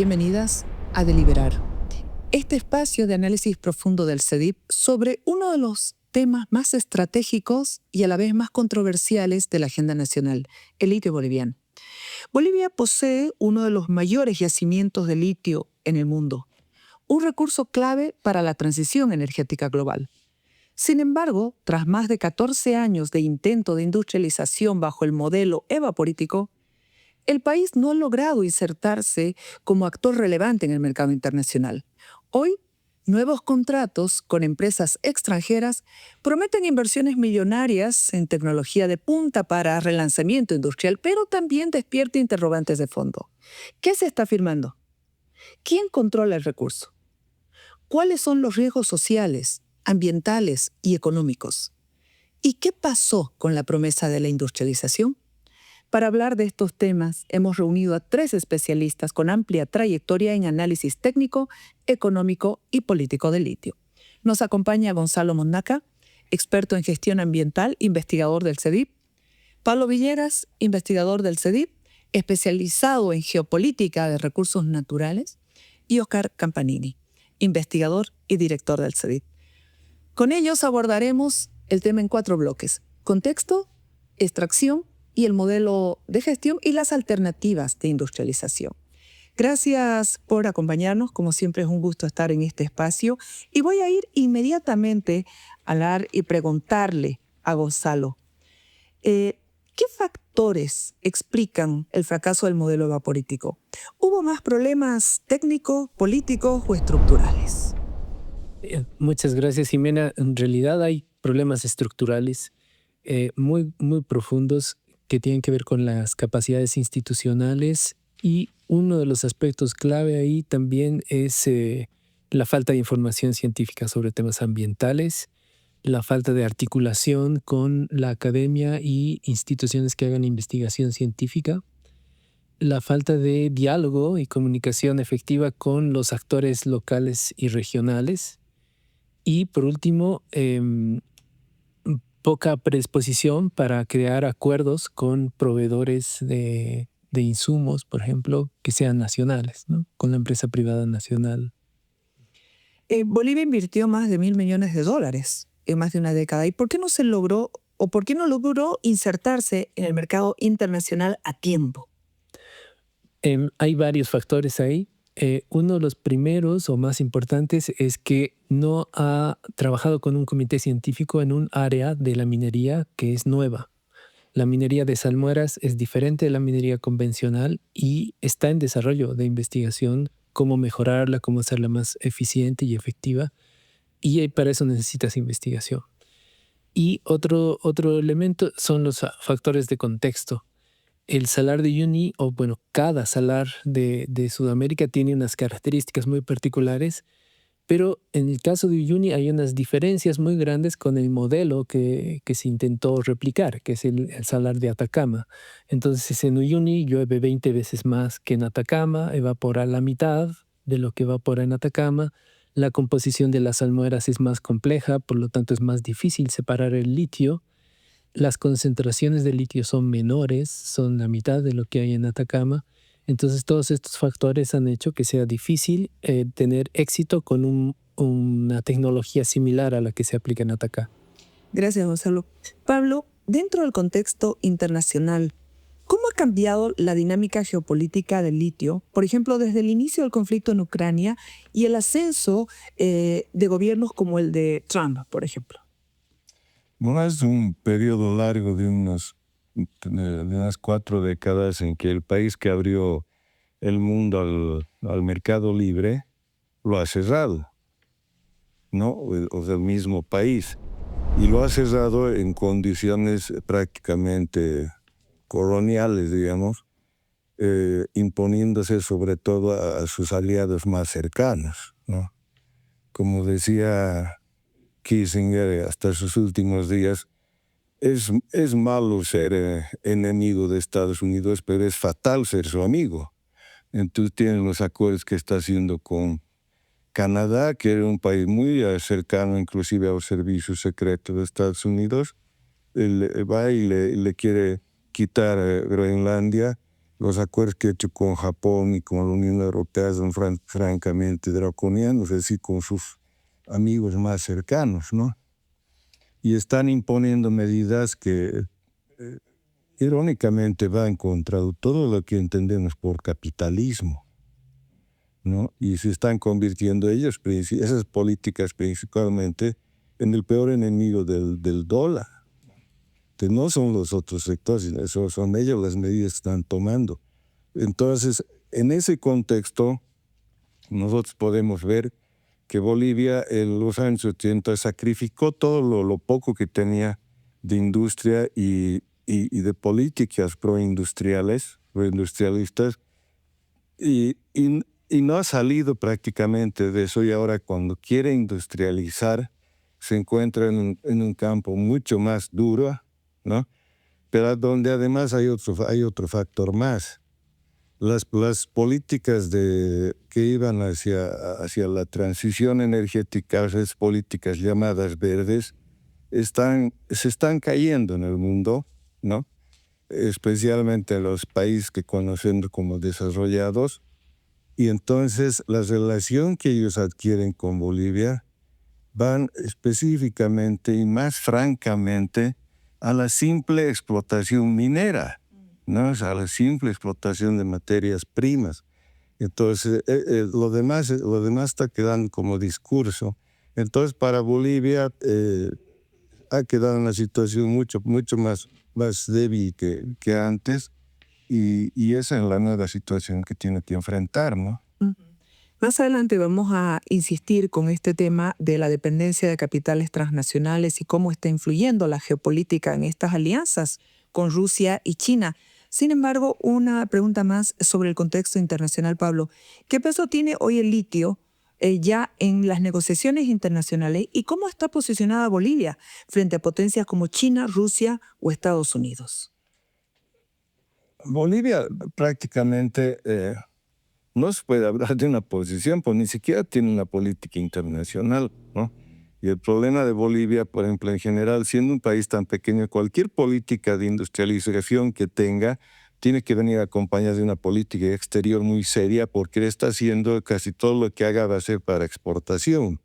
Bienvenidas a Deliberar, este espacio de análisis profundo del CEDIP sobre uno de los temas más estratégicos y a la vez más controversiales de la agenda nacional, el litio boliviano. Bolivia posee uno de los mayores yacimientos de litio en el mundo, un recurso clave para la transición energética global. Sin embargo, tras más de 14 años de intento de industrialización bajo el modelo evaporítico, el país no ha logrado insertarse como actor relevante en el mercado internacional. Hoy, nuevos contratos con empresas extranjeras prometen inversiones millonarias en tecnología de punta para relanzamiento industrial, pero también despierta interrogantes de fondo. ¿Qué se está firmando? ¿Quién controla el recurso? ¿Cuáles son los riesgos sociales, ambientales y económicos? ¿Y qué pasó con la promesa de la industrialización? Para hablar de estos temas, hemos reunido a 3 especialistas con amplia trayectoria en análisis técnico, económico y político del litio. Nos acompaña Gonzalo Mondaca, experto en gestión ambiental, investigador del CEDIP; Pablo Villegas, investigador del CEDIP, especializado en geopolítica de recursos naturales; y Oscar Campanini, investigador y director del CEDIP. Con ellos abordaremos el tema en 4 bloques: contexto, extracción y el modelo de gestión y las alternativas de industrialización. Gracias por acompañarnos, como siempre es un gusto estar en este espacio, y voy a ir inmediatamente a hablar y preguntarle a Gonzalo, ¿qué factores explican el fracaso del modelo evaporítico? ¿Hubo más problemas técnicos, políticos o estructurales? Muchas gracias, Jimena. En realidad hay problemas estructurales muy profundos que tienen que ver con las capacidades institucionales, y uno de los aspectos clave ahí también es la falta de información científica sobre temas ambientales, la falta de articulación con la academia y instituciones que hagan investigación científica, la falta de diálogo y comunicación efectiva con los actores locales y regionales, y por último, poca predisposición para crear acuerdos con proveedores de insumos, por ejemplo, que sean nacionales, ¿no? Con la empresa privada nacional. Bolivia invirtió más de $1.000 millones en más de una década. ¿Y por qué no se logró o por qué no logró insertarse en el mercado internacional a tiempo? Hay varios factores ahí. Uno de los primeros o más importantes es que no ha trabajado con un comité científico en un área de la minería que es nueva. La minería de salmueras es diferente de la minería convencional y está en desarrollo de investigación, cómo mejorarla, cómo hacerla más eficiente y efectiva, y para eso necesitas investigación. Y otro elemento son los factores de contexto. El salar de Uyuni, o bueno, cada salar de Sudamérica tiene unas características muy particulares, pero en el caso de Uyuni hay unas diferencias muy grandes con el modelo que se intentó replicar, que es el salar de Atacama. Entonces en Uyuni llueve 20 veces más que en Atacama, evapora la mitad de lo que evapora en Atacama, la composición de las salmueras es más compleja, por lo tanto es más difícil separar el litio. Las concentraciones de litio son menores, son la mitad de lo que hay en Atacama. Entonces todos estos factores han hecho que sea difícil tener éxito con una tecnología similar a la que se aplica en Atacama. Gracias, Gonzalo. Pablo, dentro del contexto internacional, ¿cómo ha cambiado la dinámica geopolítica del litio, por ejemplo, desde el inicio del conflicto en Ucrania y el ascenso de gobiernos como el de Trump, por ejemplo? Bueno, es un periodo largo de unas 4 décadas en que el país que abrió el mundo al mercado libre lo ha cerrado, ¿no? O sea, el mismo país. Y lo ha cerrado en condiciones prácticamente coloniales, digamos, imponiéndose sobre todo a sus aliados más cercanos, ¿no? Como decía Kissinger hasta sus últimos días, es malo ser enemigo de Estados Unidos, pero es fatal ser su amigo. Entonces tienen los acuerdos que está haciendo con Canadá, que era un país muy cercano inclusive a los servicios secretos de Estados Unidos. Él va y le quiere quitar Groenlandia, los acuerdos que ha hecho con Japón y con la Unión Europea son francamente draconianos, es decir, con sus amigos más cercanos, ¿no? Y están imponiendo medidas que irónicamente van contra todo lo que entendemos por capitalismo, ¿no? Y se están convirtiendo esas políticas principalmente en el peor enemigo del dólar. Que no son los otros sectores, son ellos las medidas que están tomando. Entonces, en ese contexto, nosotros podemos ver que Bolivia en los años 80 sacrificó todo lo poco que tenía de industria y de políticas proindustrialistas, y no ha salido prácticamente de eso, y ahora cuando quiere industrializar se encuentra en un campo mucho más duro, ¿no? Pero donde además hay otro factor más. Las políticas que iban hacia la transición energética, esas políticas llamadas verdes, se están cayendo en el mundo, ¿no? Especialmente en los países que conocemos como desarrollados. Y entonces la relación que ellos adquieren con Bolivia van específicamente y más francamente a la simple explotación minera, ¿no? A la simple explotación de materias primas. Entonces, lo demás está quedando como discurso. Entonces, para Bolivia ha quedado en una situación mucho más débil que antes, y esa es la nueva situación que tiene que enfrentar, ¿no? Más adelante vamos a insistir con este tema de la dependencia de capitales transnacionales y cómo está influyendo la geopolítica en estas alianzas con Rusia y China. Sin embargo, una pregunta más sobre el contexto internacional, Pablo. ¿Qué peso tiene hoy el litio ya en las negociaciones internacionales y cómo está posicionada Bolivia frente a potencias como China, Rusia o Estados Unidos? Bolivia prácticamente no se puede hablar de una posición, pues ni siquiera tiene una política internacional, ¿no? Y el problema de Bolivia, por ejemplo, en general, siendo un país tan pequeño, cualquier política de industrialización que tenga tiene que venir acompañada de una política exterior muy seria, porque él está haciendo casi todo lo que haga va a ser para exportación.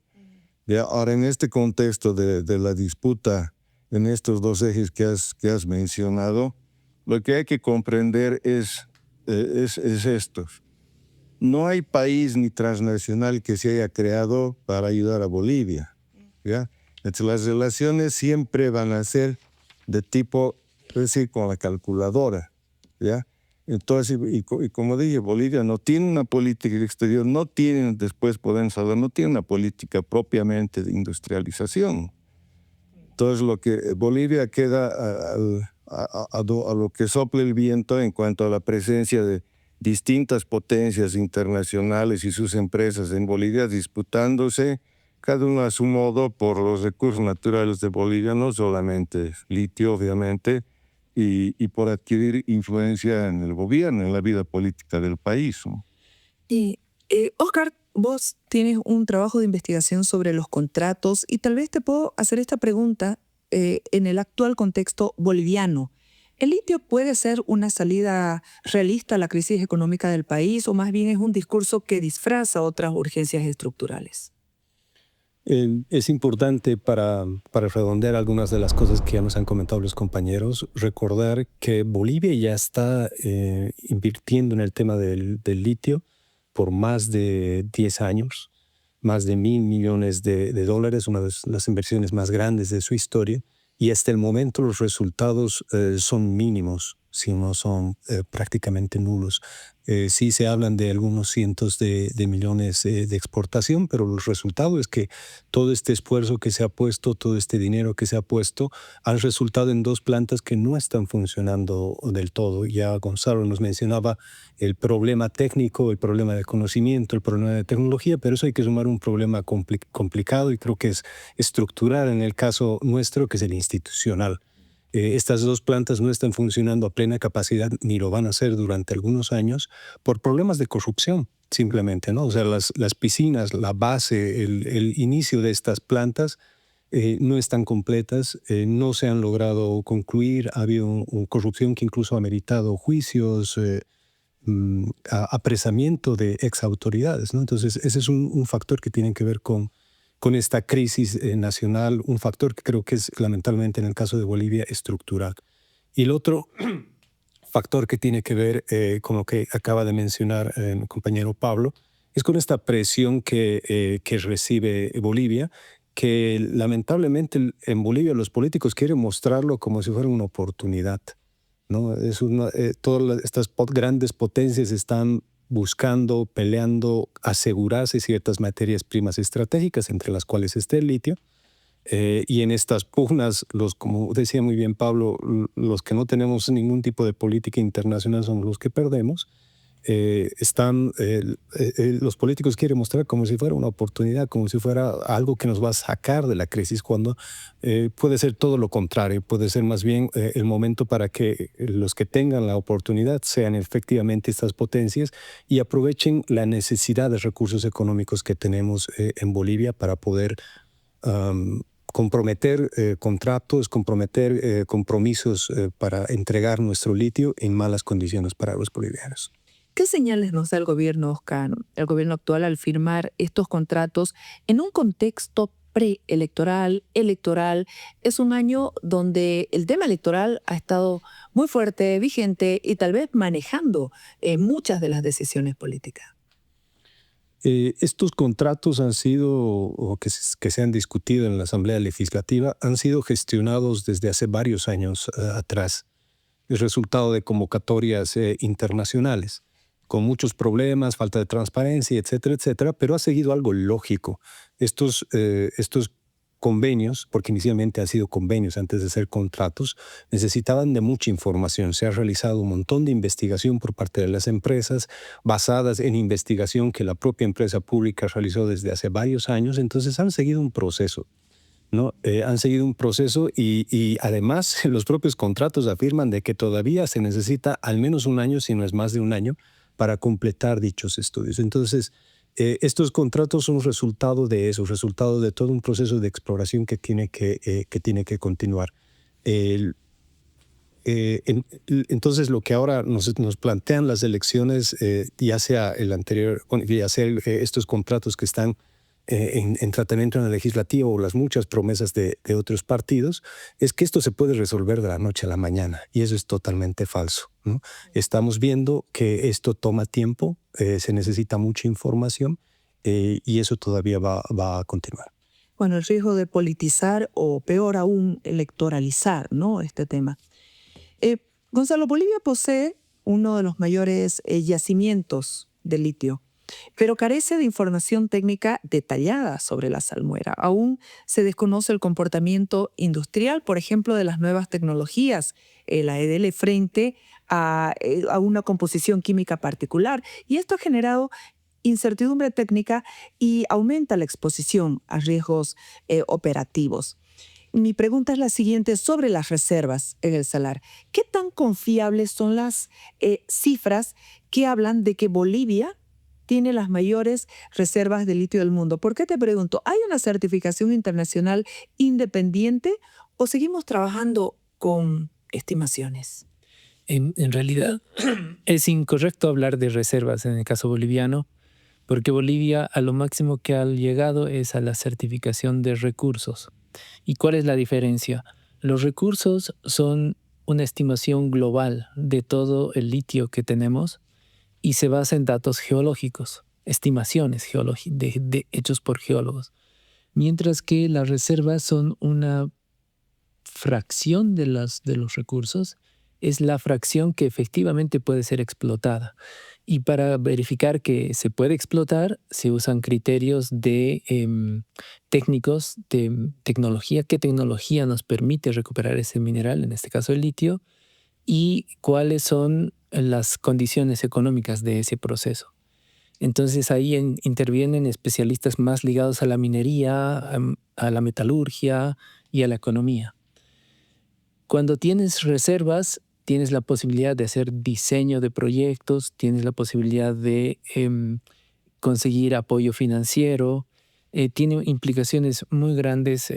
¿Ya? Ahora, en este contexto de la disputa en estos dos ejes que has mencionado, lo que hay que comprender es esto. No hay país ni transnacional que se haya creado para ayudar a Bolivia, ¿ya? Entonces, las relaciones siempre van a ser de tipo, es decir, con la calculadora, ¿ya? Entonces, y como dije, Bolivia no tiene una política exterior, después podemos hablar, no tiene una política propiamente de industrialización. Entonces, lo que Bolivia queda a lo que sople el viento en cuanto a la presencia de distintas potencias internacionales y sus empresas en Bolivia disputándose, cada uno a su modo, por los recursos naturales de Bolivia, no solamente litio, obviamente, y por adquirir influencia en el gobierno, en la vida política del país, ¿no? Y, Oscar, vos tienes un trabajo de investigación sobre los contratos y tal vez te puedo hacer esta pregunta en el actual contexto boliviano. ¿El litio puede ser una salida realista a la crisis económica del país o más bien es un discurso que disfraza otras urgencias estructurales? Es importante para redondear algunas de las cosas que ya nos han comentado los compañeros, recordar que Bolivia ya está invirtiendo en el tema del litio por más de 10 años, más de $1.000 millones de dólares, una de las inversiones más grandes de su historia, y hasta el momento los resultados son mínimos, si no son prácticamente nulos. Sí se hablan de algunos cientos de millones de exportación, pero el resultado es que todo este esfuerzo que se ha puesto, todo este dinero que se ha puesto, han resultado en 2 plantas que no están funcionando del todo. Ya Gonzalo nos mencionaba el problema técnico, el problema de conocimiento, el problema de tecnología, pero eso hay que sumar un problema complicado y creo que es estructural en el caso nuestro, que es el institucional. Estas 2 plantas no están funcionando a plena capacidad ni lo van a hacer durante algunos años por problemas de corrupción, simplemente, ¿no? O sea, las piscinas, la base, el inicio de estas plantas no están completas, no se han logrado concluir, ha habido corrupción que incluso ha meritado juicios, apresamiento de exautoridades, ¿no? Entonces, ese es un factor que tiene que ver con esta crisis nacional, un factor que creo que es lamentablemente en el caso de Bolivia estructural. Y el otro factor que tiene que ver con lo que acaba de mencionar el compañero Pablo, es con esta presión que recibe Bolivia, que lamentablemente en Bolivia los políticos quieren mostrarlo como si fuera una oportunidad, ¿no? Todas estas grandes potencias están buscando, peleando, asegurarse ciertas materias primas estratégicas, entre las cuales está el litio. Y en estas pugnas, como decía muy bien Pablo, los que no tenemos ningún tipo de política internacional son los que perdemos. Los políticos quieren mostrar como si fuera una oportunidad, como si fuera algo que nos va a sacar de la crisis, cuando puede ser todo lo contrario, puede ser más bien el momento para que los que tengan la oportunidad sean efectivamente estas potencias y aprovechen la necesidad de recursos económicos que tenemos en Bolivia para poder comprometer contratos, comprometer compromisos para entregar nuestro litio en malas condiciones para los bolivianos. ¿Qué señales nos da el gobierno, Oscar, el gobierno actual, al firmar estos contratos en un contexto preelectoral, electoral? Es un año donde el tema electoral ha estado muy fuerte, vigente y tal vez manejando muchas de las decisiones políticas. Estos contratos han sido, o que se han discutido en la Asamblea Legislativa, han sido gestionados desde hace varios años atrás. El resultado de convocatorias internacionales, con muchos problemas, falta de transparencia, etcétera, etcétera, pero ha seguido algo lógico. Estos convenios, porque inicialmente han sido convenios antes de ser contratos, necesitaban de mucha información. Se ha realizado un montón de investigación por parte de las empresas, basadas en investigación que la propia empresa pública realizó desde hace varios años. Entonces han seguido un proceso, ¿no? Han seguido un proceso y además los propios contratos afirman de que todavía se necesita al menos un año, si no es más de un año, para completar dichos estudios. Entonces, estos contratos son resultado de eso, resultado de todo un proceso de exploración que tiene que continuar. Entonces, lo que ahora nos plantean las elecciones, ya sea el anterior, ya sea estos contratos que están en tratamiento en el legislativo o las muchas promesas de otros partidos, es que esto se puede resolver de la noche a la mañana, y eso es totalmente falso, ¿no? Estamos viendo que esto toma tiempo, se necesita mucha información y eso todavía va a continuar. Bueno, el riesgo de politizar o peor aún electoralizar, ¿no?, este tema. Gonzalo, Bolivia posee uno de los mayores yacimientos de litio, pero carece de información técnica detallada sobre la salmuera. Aún se desconoce el comportamiento industrial, por ejemplo, de las nuevas tecnologías, la EDL, frente a una composición química particular. Y esto ha generado incertidumbre técnica y aumenta la exposición a riesgos operativos. Mi pregunta es la siguiente sobre las reservas en el salar. ¿Qué tan confiables son las cifras que hablan de que Bolivia tiene las mayores reservas de litio del mundo? ¿Por qué te pregunto? ¿Hay una certificación internacional independiente o seguimos trabajando con estimaciones? En realidad es incorrecto hablar de reservas en el caso boliviano, porque Bolivia a lo máximo que ha llegado es a la certificación de recursos. ¿Y cuál es la diferencia? Los recursos son una estimación global de todo el litio que tenemos y se basa en datos geológicos, estimaciones hechos por geólogos. Mientras que las reservas son una fracción de los recursos, es la fracción que efectivamente puede ser explotada. Y para verificar que se puede explotar, se usan criterios técnicos de tecnología. ¿Qué tecnología nos permite recuperar ese mineral, en este caso el litio? Y cuáles son las condiciones económicas de ese proceso. Entonces ahí intervienen especialistas más ligados a la minería, a la metalurgia y a la economía. Cuando tienes reservas, tienes la posibilidad de hacer diseño de proyectos, tienes la posibilidad de conseguir apoyo financiero, tiene implicaciones muy grandes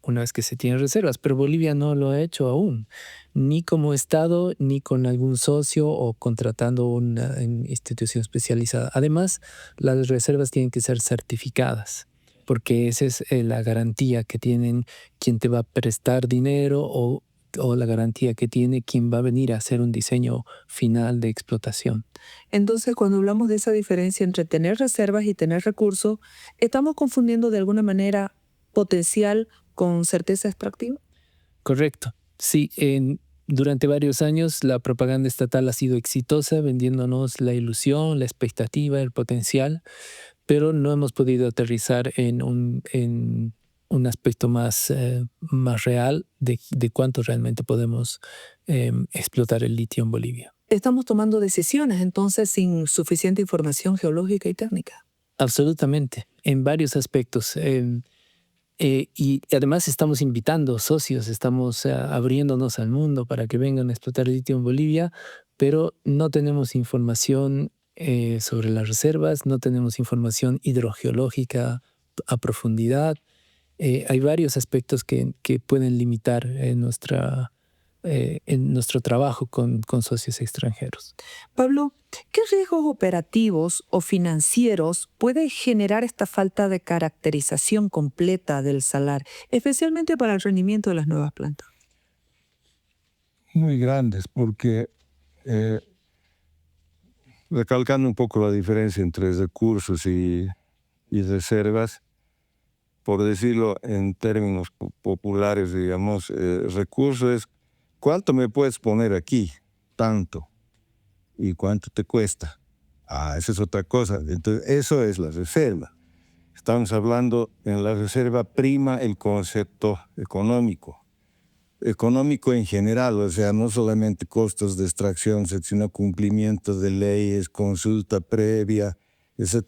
una vez que se tienen reservas, pero Bolivia no lo ha hecho aún, ni como Estado, ni con algún socio o contratando una institución especializada. Además, las reservas tienen que ser certificadas, porque esa es la garantía que tienen quien te va a prestar dinero o la garantía que tiene quien va a venir a hacer un diseño final de explotación. Entonces, cuando hablamos de esa diferencia entre tener reservas y tener recursos, ¿estamos confundiendo de alguna manera potencial con certeza extractiva? Correcto. Sí, durante varios años la propaganda estatal ha sido exitosa vendiéndonos la ilusión, la expectativa, el potencial, pero no hemos podido aterrizar en un aspecto más real de cuánto realmente podemos explotar el litio en Bolivia. Estamos tomando decisiones entonces sin suficiente información geológica y técnica. Absolutamente, en varios aspectos. Y además estamos invitando socios, estamos abriéndonos al mundo para que vengan a explotar litio en Bolivia, pero no tenemos información sobre las reservas, no tenemos información hidrogeológica a profundidad. Hay varios aspectos que pueden limitar en nuestro trabajo con socios extranjeros. Pablo, ¿qué riesgos operativos o financieros puede generar esta falta de caracterización completa del salar, especialmente para el rendimiento de las nuevas plantas? Muy grandes, porque recalcando un poco la diferencia entre recursos y reservas, por decirlo en términos populares, digamos, recurso es ¿cuánto me puedes poner aquí? Tanto. ¿Y cuánto te cuesta? Esa es otra cosa. Entonces, eso es la reserva. Estamos hablando en la reserva prima el concepto económico. Económico en general, o sea, no solamente costos de extracción, sino cumplimiento de leyes, consulta previa,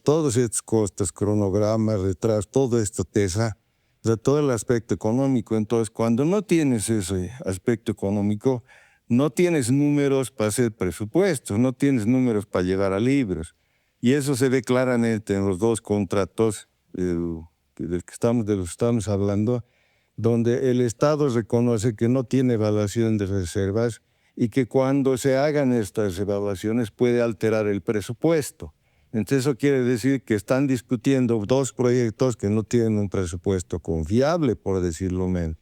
todos estos costos, cronogramas, retrasos, todo esto o sea, todo el aspecto económico. Entonces, cuando no tienes ese aspecto económico, no tienes números para hacer presupuestos, no tienes números para llegar a libros. Y eso se ve claramente en los dos contratos de los que estamos hablando, donde el Estado reconoce que no tiene evaluación de reservas y que cuando se hagan estas evaluaciones puede alterar el presupuesto. Entonces eso quiere decir que están discutiendo dos proyectos que no tienen un presupuesto confiable, por decirlo menos.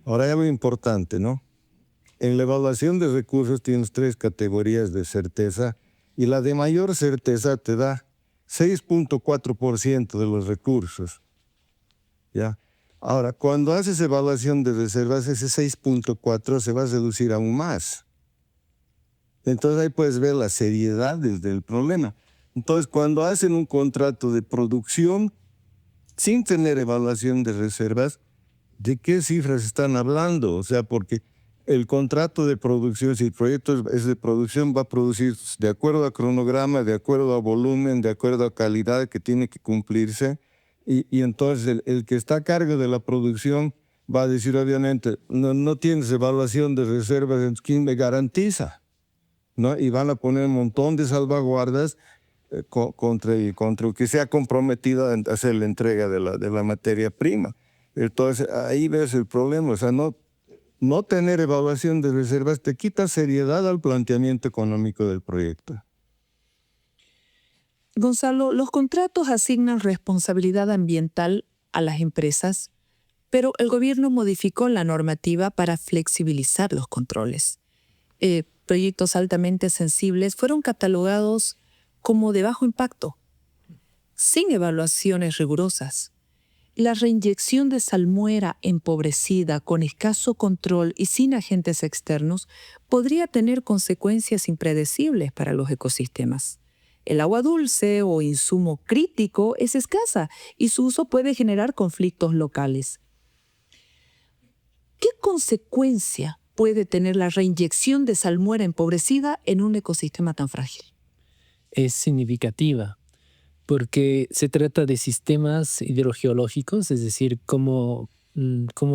Ahora hay algo importante, ¿no? En la evaluación de recursos tienes 3 categorías de certeza y la de mayor certeza te da 6.4% de los recursos. ¿Ya? Ahora, cuando haces evaluación de reservas, ese 6.4 se va a reducir aún más. Entonces ahí puedes ver la seriedad del problema. Entonces, cuando hacen un contrato de producción sin tener evaluación de reservas, ¿de qué cifras están hablando? O sea, porque el contrato de producción, si el proyecto es de producción, va a producir de acuerdo a cronograma, de acuerdo a volumen, de acuerdo a calidad que tiene que cumplirse. Y entonces el que está a cargo de la producción va a decir, obviamente, no tienes evaluación de reservas, entonces ¿quién me garantiza? ¿No? Y van a poner un montón de salvaguardas contra el que se ha comprometido a hacer la entrega de la materia prima. Entonces ahí ves el problema, o sea, no tener evaluación de reservas te quita seriedad al planteamiento económico del proyecto. Gonzalo, los contratos asignan responsabilidad ambiental a las empresas, pero el gobierno modificó la normativa para flexibilizar los controles. Proyectos altamente sensibles fueron catalogados como de bajo impacto, sin evaluaciones rigurosas. La reinyección de salmuera empobrecida con escaso control y sin agentes externos podría tener consecuencias impredecibles para los ecosistemas. El agua dulce o insumo crítico es escasa y su uso puede generar conflictos locales. ¿Qué consecuencia puede tener la reinyección de salmuera empobrecida en un ecosistema tan frágil? Es significativa, porque se trata de sistemas hidrogeológicos, es decir, cómo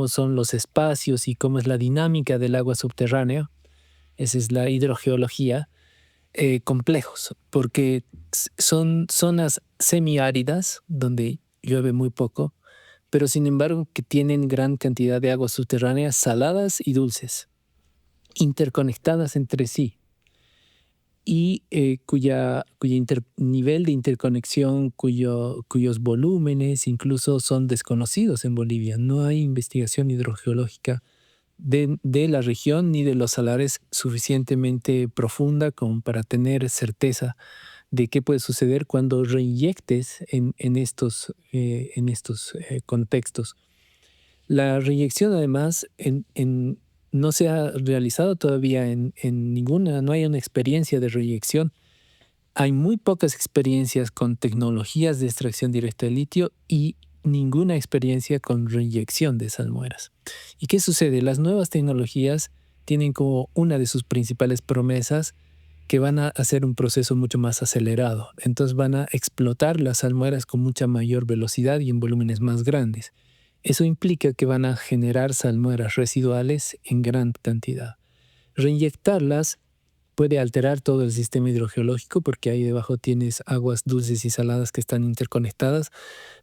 son los espacios y cómo es la dinámica del agua subterránea. Esa es la hidrogeología. Complejos, porque son zonas semiáridas donde llueve muy poco, pero sin embargo que tienen gran cantidad de aguas subterráneas saladas y dulces, interconectadas entre sí, y nivel de interconexión, cuyos volúmenes incluso son desconocidos en Bolivia. No hay investigación hidrogeológica de la región ni de los salares suficientemente profunda como para tener certeza de qué puede suceder cuando reinyectes en estos contextos. La reinyección, además, no se ha realizado todavía en ninguna, no hay una experiencia de reinyección. Hay muy pocas experiencias con tecnologías de extracción directa de litio y ninguna experiencia con reinyección de salmueras. ¿Y qué sucede? Las nuevas tecnologías tienen como una de sus principales promesas que van a hacer un proceso mucho más acelerado. Entonces van a explotar las salmueras con mucha mayor velocidad y en volúmenes más grandes. Eso implica que van a generar salmueras residuales en gran cantidad. Reinyectarlas puede alterar todo el sistema hidrogeológico porque ahí debajo tienes aguas dulces y saladas que están interconectadas,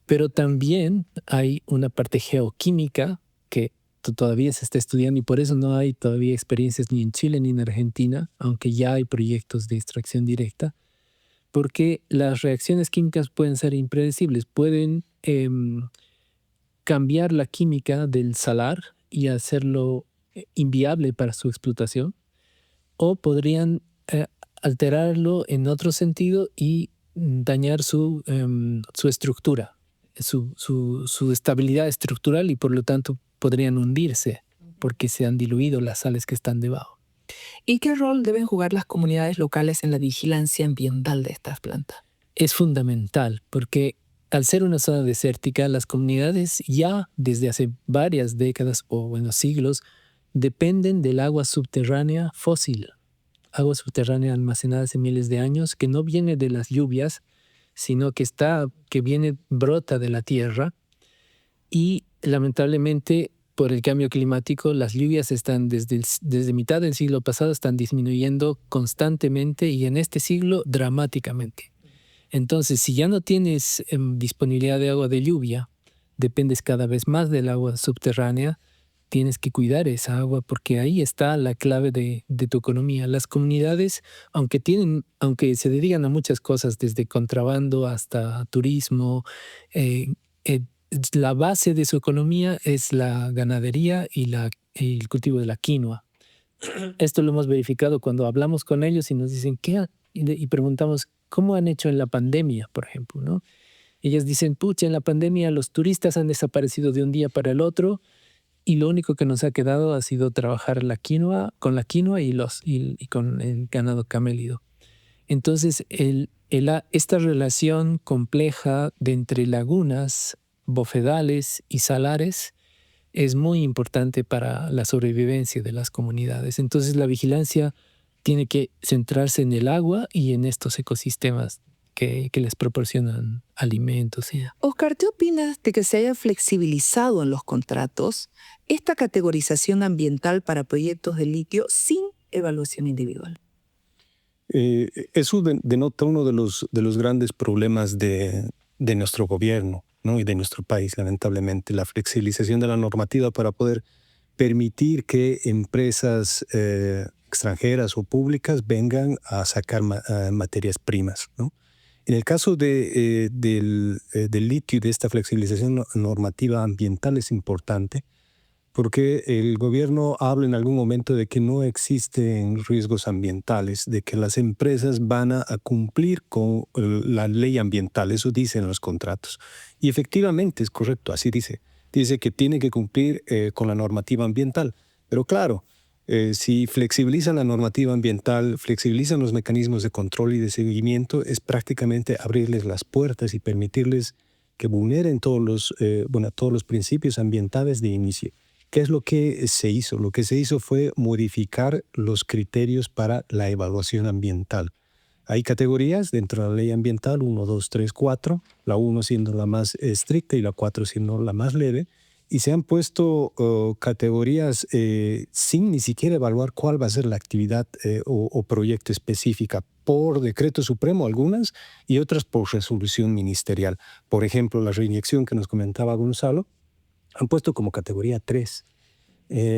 pero también hay una parte geoquímica que todavía se está estudiando y por eso no hay todavía experiencias ni en Chile ni en Argentina, aunque ya hay proyectos de extracción directa, porque las reacciones químicas pueden ser impredecibles, pueden cambiar la química del salar y hacerlo inviable para su explotación, o podrían alterarlo en otro sentido y dañar su estructura, su estabilidad estructural y por lo tanto podrían hundirse porque se han diluido las sales que están debajo. ¿Y qué rol deben jugar las comunidades locales en la vigilancia ambiental de estas plantas? Es fundamental porque al ser una zona desértica, las comunidades ya desde hace varias décadas o siglos dependen del agua subterránea fósil, agua subterránea almacenada hace miles de años que no viene de las lluvias, sino que brota de la tierra y lamentablemente por el cambio climático las lluvias están desde mitad del siglo pasado están disminuyendo constantemente y en este siglo dramáticamente. Entonces, si ya no tienes disponibilidad de agua de lluvia, dependes cada vez más del agua subterránea, tienes que cuidar esa agua porque ahí está la clave de tu economía. Las comunidades, aunque se dedican a muchas cosas, desde contrabando hasta turismo, la base de su economía es la ganadería y el cultivo de la quinoa. Esto lo hemos verificado cuando hablamos con ellos y nos dicen, ¿qué? Y preguntamos, ¿cómo han hecho en la pandemia, por ejemplo, ¿no? Ellas dicen, pucha, en la pandemia los turistas han desaparecido de un día para el otro y lo único que nos ha quedado ha sido trabajar con la quinoa y con el ganado camélido. Entonces, esta relación compleja de entre lagunas, bofedales y salares es muy importante para la sobrevivencia de las comunidades. Entonces, la vigilancia tiene que centrarse en el agua y en estos ecosistemas que les proporcionan alimentos. Oscar, ¿qué opinas de que se haya flexibilizado en los contratos esta categorización ambiental para proyectos de litio sin evaluación individual? Eso denota uno de los grandes problemas de nuestro gobierno, ¿no? Y de nuestro país, lamentablemente, la flexibilización de la normativa para poder permitir que empresas extranjeras o públicas vengan a sacar materias primas, ¿no? En el caso del litio y de esta flexibilización normativa ambiental es importante porque el gobierno habla en algún momento de que no existen riesgos ambientales, de que las empresas van a cumplir con la ley ambiental, eso dicen los contratos. Y efectivamente es correcto, así dice. Dice que tiene que cumplir con la normativa ambiental. Pero claro, si flexibilizan la normativa ambiental, flexibilizan los mecanismos de control y de seguimiento, es prácticamente abrirles las puertas y permitirles que vulneren todos los principios ambientales de inicio. ¿Qué es lo que se hizo? Lo que se hizo fue modificar los criterios para la evaluación ambiental. Hay categorías dentro de la ley ambiental, 1, 2, 3, 4, la 1 siendo la más estricta y la 4 siendo la más leve, y se han puesto categorías sin ni siquiera evaluar cuál va a ser la actividad o proyecto específica, por decreto supremo algunas y otras por resolución ministerial. Por ejemplo, la reinyección que nos comentaba Gonzalo, han puesto como categoría 3.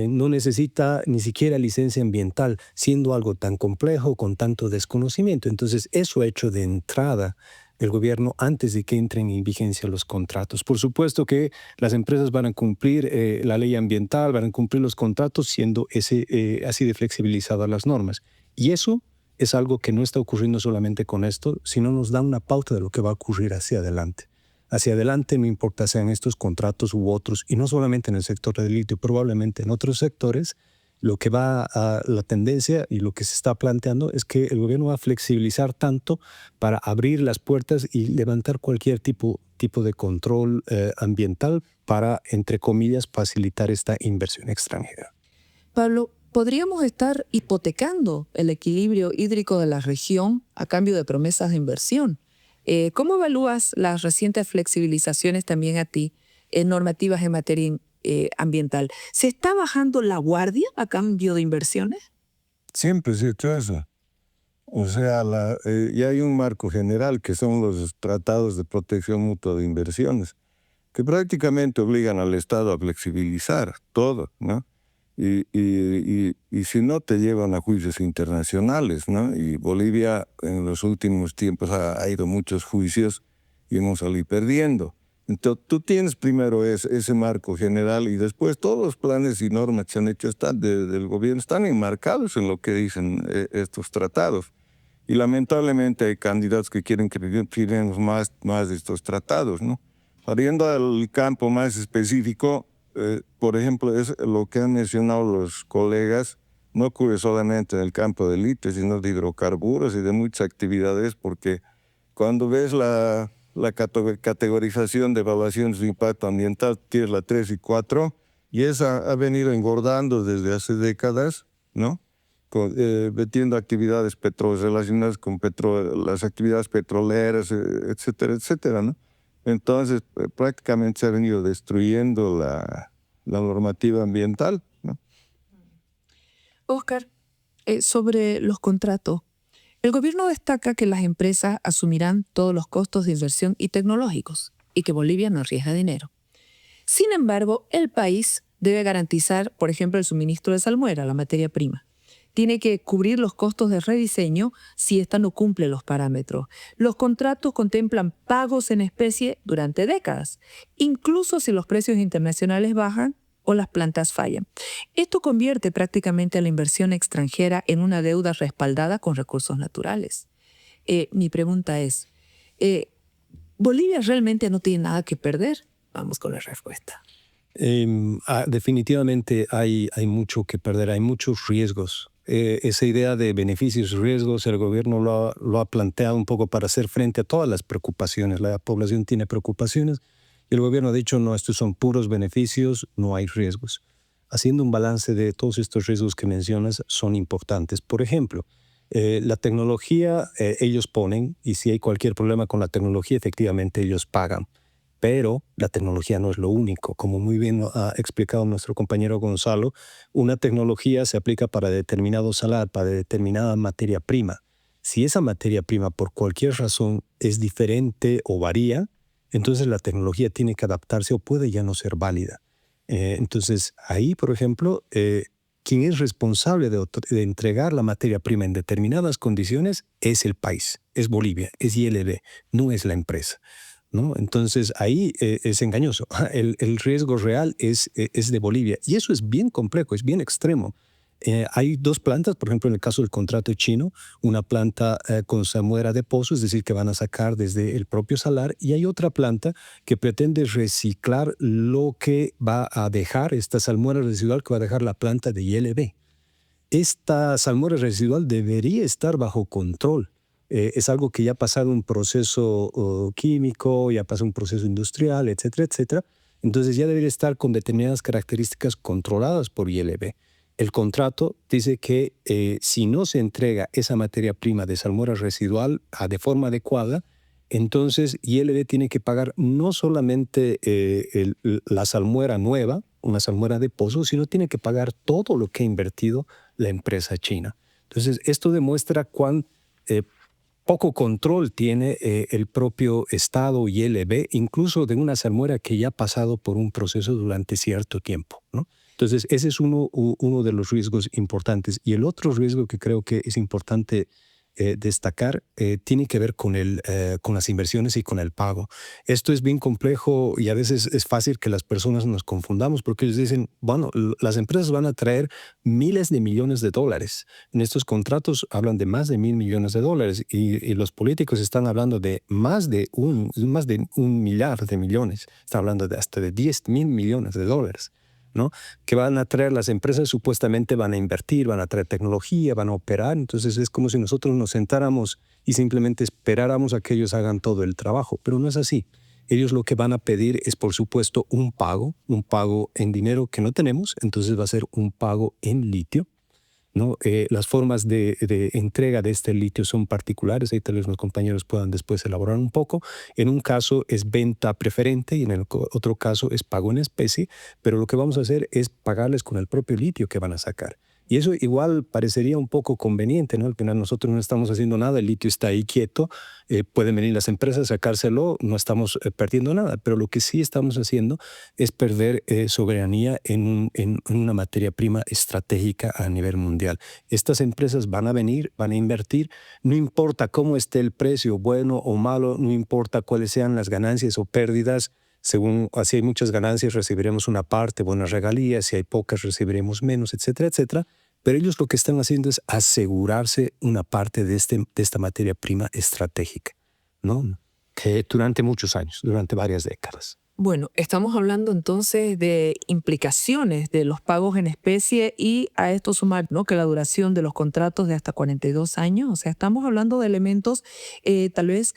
No necesita ni siquiera licencia ambiental, siendo algo tan complejo, con tanto desconocimiento. Entonces, eso ha hecho de entrada el gobierno antes de que entren en vigencia los contratos. Por supuesto que las empresas van a cumplir la ley ambiental, van a cumplir los contratos, siendo así de flexibilizadas las normas. Y eso es algo que no está ocurriendo solamente con esto, sino nos da una pauta de lo que va a ocurrir hacia adelante. Hacia adelante, no importa sean estos contratos u otros, y no solamente en el sector del litio, probablemente en otros sectores, lo que va a la tendencia y lo que se está planteando es que el gobierno va a flexibilizar tanto para abrir las puertas y levantar cualquier tipo de control ambiental para, entre comillas, facilitar esta inversión extranjera. Pablo, ¿podríamos estar hipotecando el equilibrio hídrico de la región a cambio de promesas de inversión? ¿Cómo evalúas las recientes flexibilizaciones también a ti en normativas en materia ambiental? ¿Se está bajando la guardia a cambio de inversiones? Siempre se ha hecho eso. O sea, ya hay un marco general que son los tratados de protección mutua de inversiones, que prácticamente obligan al Estado a flexibilizar todo, ¿no? Y si no, te llevan a juicios internacionales, ¿no? Y Bolivia en los últimos tiempos ha ido a muchos juicios y hemos salido perdiendo. Entonces, tú tienes primero ese marco general y después todos los planes y normas que se han hecho del gobierno están enmarcados en lo que dicen estos tratados. Y lamentablemente hay candidatos que quieren que firmemos más de estos tratados, ¿no? Yendo al campo más específico, por ejemplo, es lo que han mencionado los colegas, no ocurre solamente en el campo del litio, sino de hidrocarburos y de muchas actividades, porque cuando ves la categorización de evaluaciones de impacto ambiental, tienes la 3 y 4, y esa ha venido engordando desde hace décadas, ¿no? Metiendo actividades relacionadas con las actividades petroleras, etcétera, etcétera, ¿no? Entonces, prácticamente se ha venido destruyendo la normativa ambiental, ¿no? Oscar, sobre los contratos, el gobierno destaca que las empresas asumirán todos los costos de inversión y tecnológicos y que Bolivia no arriesga dinero. Sin embargo, el país debe garantizar, por ejemplo, el suministro de salmuera, la materia prima. Tiene que cubrir los costos de rediseño si ésta no cumple los parámetros. Los contratos contemplan pagos en especie durante décadas, incluso si los precios internacionales bajan o las plantas fallan. Esto convierte prácticamente a la inversión extranjera en una deuda respaldada con recursos naturales. Mi pregunta es, ¿Bolivia realmente no tiene nada que perder? Vamos con la respuesta. Definitivamente hay mucho que perder, hay muchos riesgos. Esa idea de beneficios y riesgos, el gobierno lo ha planteado un poco para hacer frente a todas las preocupaciones. La población tiene preocupaciones y el gobierno ha dicho, no, estos son puros beneficios, no hay riesgos. Haciendo un balance de todos estos riesgos que mencionas son importantes. Por ejemplo, la tecnología ellos ponen, y si hay cualquier problema con la tecnología, efectivamente ellos pagan. Pero la tecnología no es lo único. Como muy bien ha explicado nuestro compañero Gonzalo, una tecnología se aplica para determinado salar, para determinada materia prima. Si esa materia prima por cualquier razón es diferente o varía, entonces la tecnología tiene que adaptarse o puede ya no ser válida. Entonces ahí, por ejemplo, quien es responsable de entregar la materia prima en determinadas condiciones es el país, es Bolivia, es ILB, no es la empresa, ¿no? Entonces ahí es engañoso. El riesgo real es de Bolivia y eso es bien complejo, es bien extremo. Hay dos plantas, por ejemplo, en el caso del contrato chino, una planta con salmuera de pozo, es decir, que van a sacar desde el propio salar, y hay otra planta que pretende reciclar lo que va a dejar, esta salmuera residual que va a dejar la planta de ILB. Esta salmuera residual debería estar bajo control. Es algo que ya ha pasado un proceso químico, ya ha pasado un proceso industrial, etcétera, etcétera. Entonces ya debería estar con determinadas características controladas por ILB. El contrato dice que si no se entrega esa materia prima de salmuera residual de forma adecuada, Entonces, ILB tiene que pagar no solamente la salmuera nueva, una salmuera de pozo, sino tiene que pagar todo lo que ha invertido la empresa china. Entonces, esto demuestra cuán poco control tiene el propio Estado y ILB, incluso de una salmuera que ya ha pasado por un proceso durante cierto tiempo, ¿no? Entonces, ese es uno de los riesgos importantes. Y el otro riesgo que creo que es importante destacar tiene que ver con las inversiones y con el pago. Esto es bien complejo y a veces es fácil que las personas nos confundamos porque ellos dicen, bueno, las empresas van a traer miles de millones de dólares. En estos contratos hablan de más de $1.000 millones y los políticos están hablando de más de un millar de millones. Están hablando de hasta de 10.000 millones de dólares, ¿no? Que van a traer las empresas, supuestamente van a invertir, van a traer tecnología, van a operar. Entonces es como si nosotros nos sentáramos y simplemente esperáramos a que ellos hagan todo el trabajo, pero no es así. Ellos lo que van a pedir es, por supuesto, un pago en dinero que no tenemos, entonces va a ser un pago en litio, ¿no? Las formas de entrega de este litio son particulares, ahí tal vez los compañeros puedan después elaborar un poco. En un caso es venta preferente y en el otro caso es pago en especie, pero lo que vamos a hacer es pagarles con el propio litio que van a sacar. Y eso igual parecería un poco conveniente, ¿no? Al final nosotros no estamos haciendo nada, el litio está ahí quieto, pueden venir las empresas a sacárselo, no estamos perdiendo nada, pero lo que sí estamos haciendo es perder soberanía en una materia prima estratégica a nivel mundial. Estas empresas van a venir, van a invertir, no importa cómo esté el precio, bueno o malo, no importa cuáles sean las ganancias o pérdidas. Según, si hay muchas ganancias, recibiremos una parte, buenas regalías, si hay pocas, recibiremos menos, etcétera, etcétera. Pero ellos lo que están haciendo es asegurarse una parte de esta materia prima estratégica, ¿no? Durante muchos años, durante varias décadas. Bueno, estamos hablando entonces de implicaciones de los pagos en especie y a esto sumar, ¿no?, que la duración de los contratos de hasta 42 años, o sea, estamos hablando de elementos, tal vez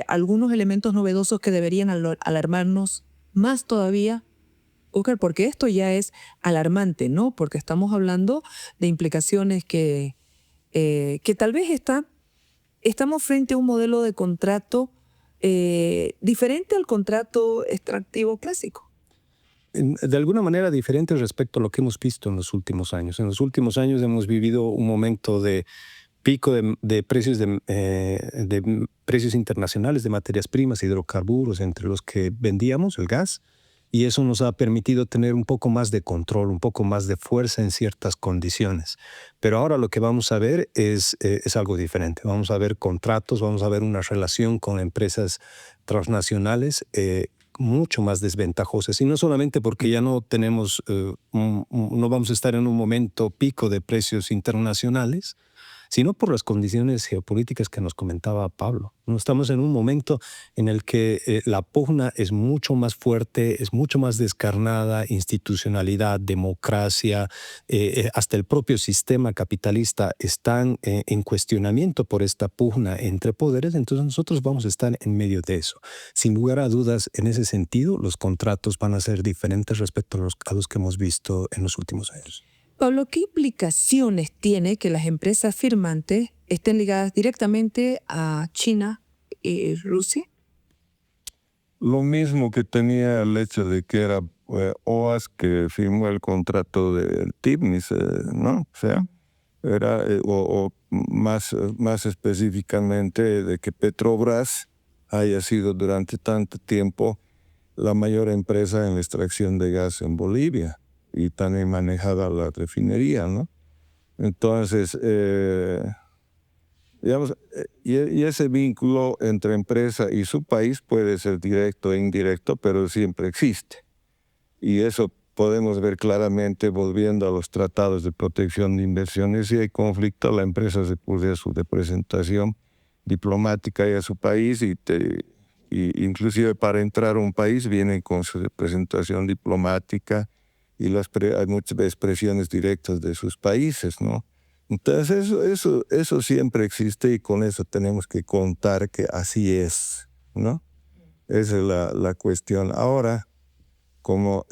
algunos elementos novedosos que deberían alarmarnos más todavía, Óscar, porque esto ya es alarmante, ¿no? Porque estamos hablando de implicaciones que tal vez estamos frente a un modelo de contrato diferente al contrato extractivo clásico. De alguna manera diferente respecto a lo que hemos visto en los últimos años. En los últimos años hemos vivido un momento de pico de precios de precios internacionales de materias primas, hidrocarburos, entre los que vendíamos el gas, y eso nos ha permitido tener un poco más de control, un poco más de fuerza en ciertas condiciones. Pero ahora lo que vamos a ver es algo diferente. Vamos a ver contratos, vamos a ver una relación con empresas transnacionales mucho más desventajosas. Y no solamente porque ya no tenemos, no vamos a estar en un momento pico de precios internacionales, sino por las condiciones geopolíticas que nos comentaba Pablo. No estamos en un momento en el que la pugna es mucho más fuerte, es mucho más descarnada, institucionalidad, democracia, hasta el propio sistema capitalista están en cuestionamiento por esta pugna entre poderes, entonces nosotros vamos a estar en medio de eso. Sin lugar a dudas, en ese sentido, los contratos van a ser diferentes respecto a los que hemos visto en los últimos años. Pablo, ¿qué implicaciones tiene que las empresas firmantes estén ligadas directamente a China y Rusia? Lo mismo que tenía el hecho de que era OAS que firmó el contrato del Tibnis, ¿no? O sea, era, o más específicamente de que Petrobras haya sido durante tanto tiempo la mayor empresa en la extracción de gas en Bolivia y también manejada la refinería, ¿no? Entonces, digamos, y ese vínculo entre empresa y su país puede ser directo e indirecto, pero siempre existe. Y eso podemos ver claramente volviendo a los tratados de protección de inversiones. Si hay conflicto, la empresa se puede a su representación diplomática y a su país y inclusive para entrar a un país vienen con su representación diplomática y hay muchas expresiones directas de sus países, ¿no? Entonces eso siempre existe y con eso tenemos que contar que así es, ¿no? Esa es la cuestión. Ahora, como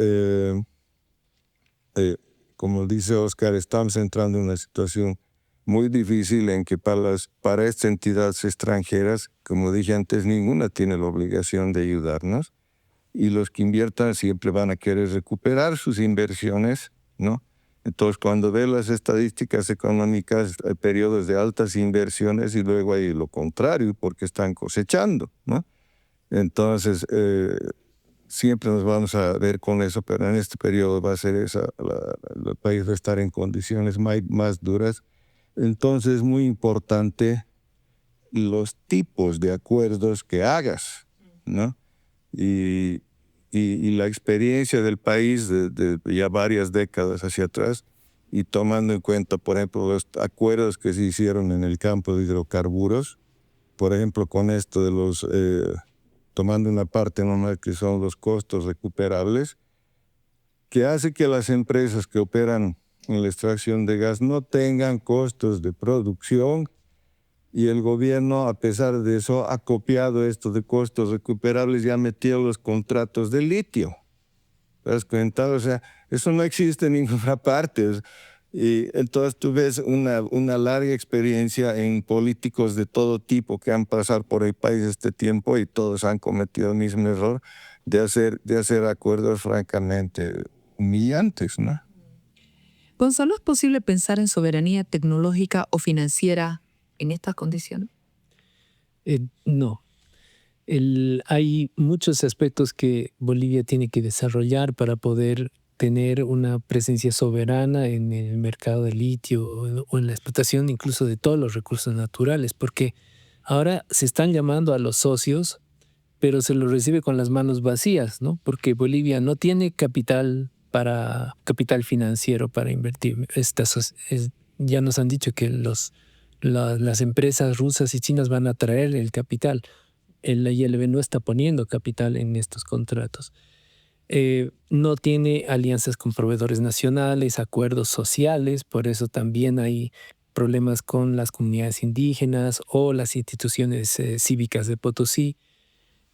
dice Óscar, estamos entrando en una situación muy difícil en que para estas entidades extranjeras, como dije antes, ninguna tiene la obligación de ayudarnos, y los que inviertan siempre van a querer recuperar sus inversiones, ¿no? Entonces, cuando ve las estadísticas económicas, hay periodos de altas inversiones y luego hay lo contrario, porque están cosechando, ¿no? Entonces, siempre nos vamos a ver con eso, pero en este periodo va a ser el país va a estar en condiciones más duras. Entonces, es muy importante los tipos de acuerdos que hagas, ¿no? Y la experiencia del país de ya varias décadas hacia atrás, y tomando en cuenta, por ejemplo, los acuerdos que se hicieron en el campo de hidrocarburos, por ejemplo, con esto de los, tomando una parte normal que son los costos recuperables, que hace que las empresas que operan en la extracción de gas no tengan costos de producción, y el gobierno, a pesar de eso, ha copiado esto de costos recuperables y ha metido los contratos de litio. ¿Te das cuenta? O sea, eso no existe en ninguna parte. Y entonces tú ves una larga experiencia en políticos de todo tipo que han pasado por el país este tiempo, y todos han cometido el mismo error de hacer acuerdos francamente humillantes, ¿no? Gonzalo, ¿es posible pensar en soberanía tecnológica o financiera en estas condiciones? No. Hay muchos aspectos que Bolivia tiene que desarrollar para poder tener una presencia soberana en el mercado de litio o en la explotación incluso de todos los recursos naturales, porque ahora se están llamando a los socios, pero se los recibe con las manos vacías, ¿no? Porque Bolivia no tiene capital financiero para invertir. Ya nos han dicho que las empresas rusas y chinas van a traer el capital. La ILB no está poniendo capital en estos contratos. No tiene alianzas con proveedores nacionales, acuerdos sociales, por eso también hay problemas con las comunidades indígenas o las instituciones cívicas de Potosí.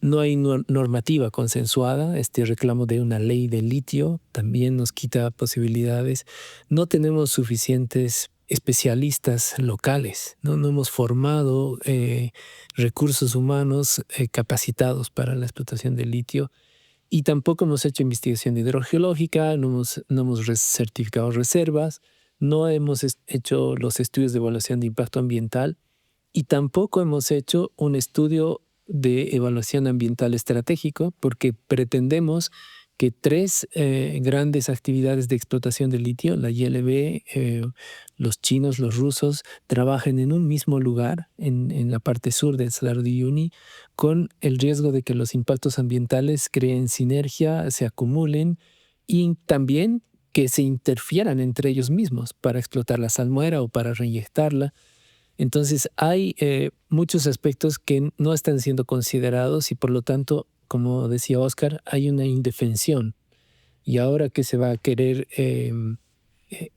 No hay normativa consensuada. Este reclamo de una ley de litio también nos quita posibilidades. No tenemos suficientes especialistas locales, no hemos formado recursos humanos capacitados para la explotación del litio, y tampoco hemos hecho investigación hidrogeológica, no hemos certificado reservas, no hemos hecho los estudios de evaluación de impacto ambiental, y tampoco hemos hecho un estudio de evaluación ambiental estratégico, porque pretendemos que 3 grandes actividades de explotación de litio, la ILB, los chinos, los rusos, trabajen en un mismo lugar, en la parte sur del Salar de Uyuni, con el riesgo de que los impactos ambientales creen sinergia, se acumulen, y también que se interfieran entre ellos mismos para explotar la salmuera o para reinyectarla. Entonces hay muchos aspectos que no están siendo considerados, y por lo tanto, como decía Oscar, hay una indefensión. Y ahora que se va a querer,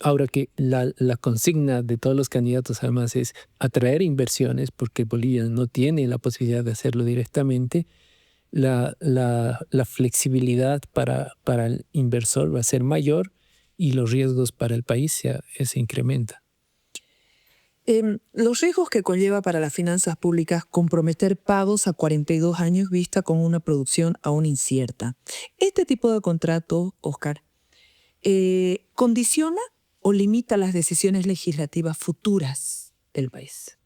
ahora que la consigna de todos los candidatos además es atraer inversiones, porque Bolivia no tiene la posibilidad de hacerlo directamente, la flexibilidad para el inversor va a ser mayor y los riesgos para el país se incrementan. Los riesgos que conlleva para las finanzas públicas comprometer pagos a 42 años vista con una producción aún incierta. ¿Este tipo de contrato, Oscar, condiciona o limita las decisiones legislativas futuras del país?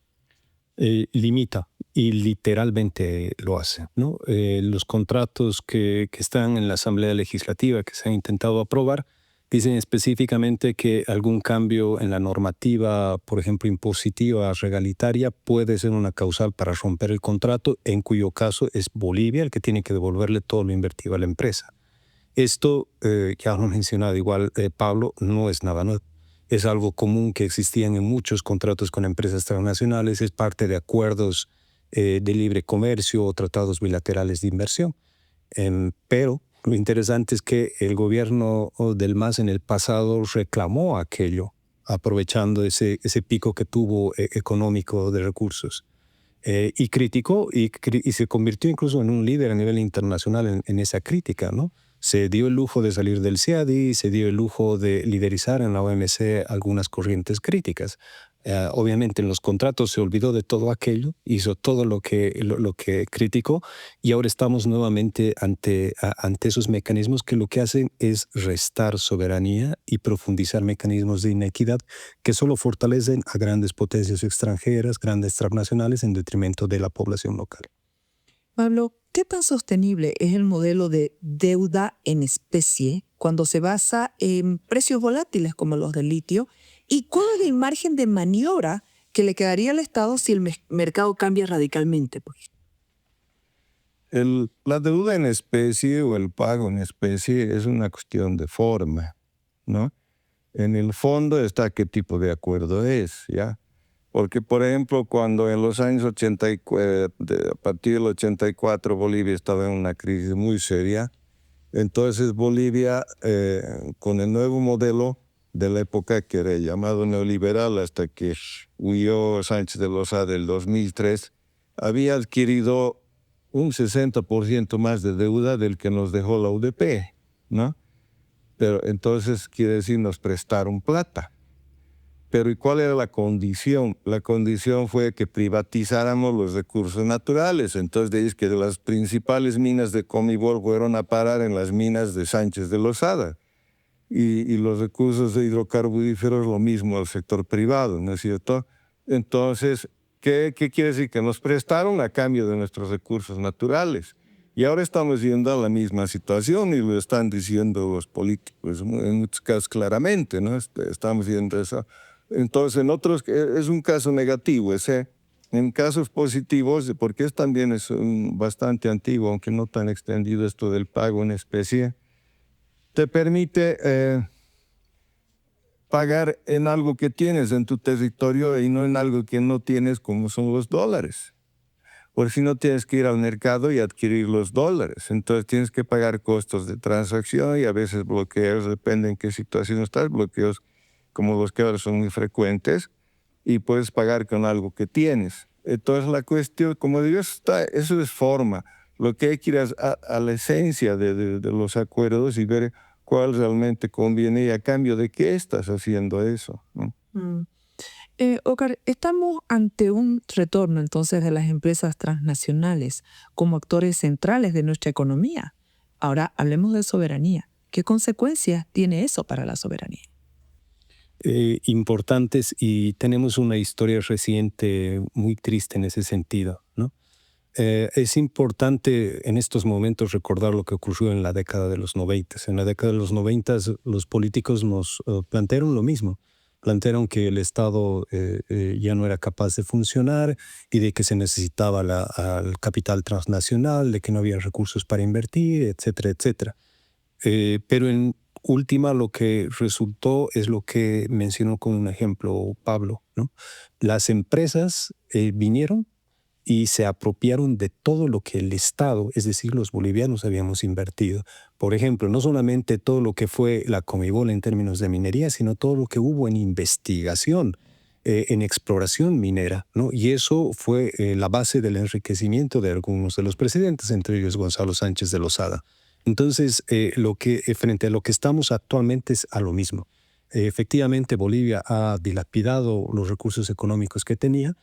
Limita, y literalmente lo hace, ¿no? Los contratos que están en la Asamblea Legislativa, que se han intentado aprobar, dicen específicamente que algún cambio en la normativa, por ejemplo, impositiva, regalitaria, puede ser una causal para romper el contrato, en cuyo caso es Bolivia el que tiene que devolverle todo lo invertido a la empresa. Esto, ya lo he mencionado igual Pablo, no es nada nuevo. Es algo común que existían en muchos contratos con empresas transnacionales, es parte de acuerdos de libre comercio o tratados bilaterales de inversión. Pero lo interesante es que el gobierno del MAS en el pasado reclamó aquello, aprovechando ese pico que tuvo económico de recursos. Y criticó y se convirtió incluso en un líder a nivel internacional en esa crítica, ¿no? Se dio el lujo de salir del CIADI, se dio el lujo de liderizar en la OMC algunas corrientes críticas. Obviamente en los contratos se olvidó de todo aquello, hizo todo lo que criticó y ahora estamos nuevamente ante esos mecanismos que lo que hacen es restar soberanía y profundizar mecanismos de inequidad que solo fortalecen a grandes potencias extranjeras, grandes transnacionales en detrimento de la población local. Pablo, ¿qué tan sostenible es el modelo de deuda en especie cuando se basa en precios volátiles como los del litio? ¿Y cuál es el margen de maniobra que le quedaría al Estado si el mercado cambia radicalmente? La deuda en especie o el pago en especie es una cuestión de forma, ¿no? En el fondo está qué tipo de acuerdo es, ¿ya? Porque, por ejemplo, cuando en los años 84, a partir del 84 Bolivia estaba en una crisis muy seria, entonces Bolivia, con el nuevo modelo de la época que era llamado neoliberal hasta que huyó Sánchez de Lozada del 2003, había adquirido un 60% más de deuda del que nos dejó la UDP, ¿no? Pero entonces quiere decir nos prestaron plata. Pero ¿y cuál era la condición? La condición fue que privatizáramos los recursos naturales. Entonces de ahí es que las principales minas de Comibol fueron a parar en las minas de Sánchez de Lozada. Y los recursos de hidrocarburíferos lo mismo al sector privado, ¿no es cierto? Entonces, ¿qué quiere decir? Que nos prestaron a cambio de nuestros recursos naturales. Y ahora estamos viendo la misma situación y lo están diciendo los políticos en muchos casos claramente, ¿no? Estamos viendo eso. Entonces, en otros es un caso negativo ese. En casos positivos, porque también es bastante antiguo, aunque no tan extendido esto del pago en especie, te permite pagar en algo que tienes en tu territorio y no en algo que no tienes, como son los dólares. Por si no tienes que ir al mercado y adquirir los dólares. Entonces tienes que pagar costos de transacción y a veces bloqueos, depende en qué situación estás, bloqueos como los que ahora son muy frecuentes, y puedes pagar con algo que tienes. Entonces la cuestión, como digo, eso es forma. Lo que hay que ir a la esencia de los acuerdos y ver cuál realmente conviene y a cambio de qué estás haciendo eso, ¿no? Óscar, estamos ante un retorno entonces de las empresas transnacionales como actores centrales de nuestra economía. Ahora hablemos de soberanía. ¿Qué consecuencias tiene eso para la soberanía? Importantes, y tenemos una historia reciente muy triste en ese sentido, ¿no? Es importante en estos momentos recordar lo que ocurrió en la década de los 90. En la década de los 90 los políticos nos plantearon lo mismo. Plantearon que el Estado ya no era capaz de funcionar y de que se necesitaba al capital transnacional, de que no había recursos para invertir, etcétera, etcétera. Pero en última lo que resultó es lo que mencionó con un ejemplo Pablo, ¿no? Las empresas vinieron y se apropiaron de todo lo que el Estado, es decir, los bolivianos, habíamos invertido. Por ejemplo, no solamente todo lo que fue la Comibol en términos de minería, sino todo lo que hubo en investigación, en exploración minera, ¿no? Y eso fue la base del enriquecimiento de algunos de los presidentes, entre ellos Gonzalo Sánchez de Lozada. Entonces, frente a lo que estamos actualmente es a lo mismo. Efectivamente, Bolivia ha dilapidado los recursos económicos que tenía.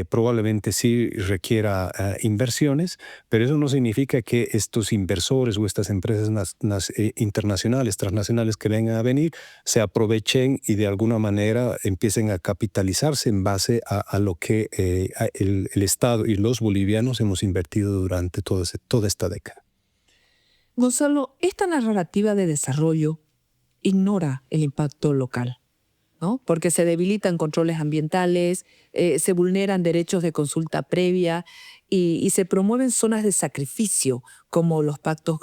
Probablemente sí requiera inversiones, pero eso no significa que estos inversores o estas empresas internacionales, transnacionales que vengan a venir, se aprovechen y de alguna manera empiecen a capitalizarse en base a lo que el Estado y los bolivianos hemos invertido durante toda esta década. Gonzalo, esta narrativa de desarrollo ignora el impacto local, ¿no? Porque se debilitan controles ambientales, se vulneran derechos de consulta previa y se promueven zonas de sacrificio como los pastos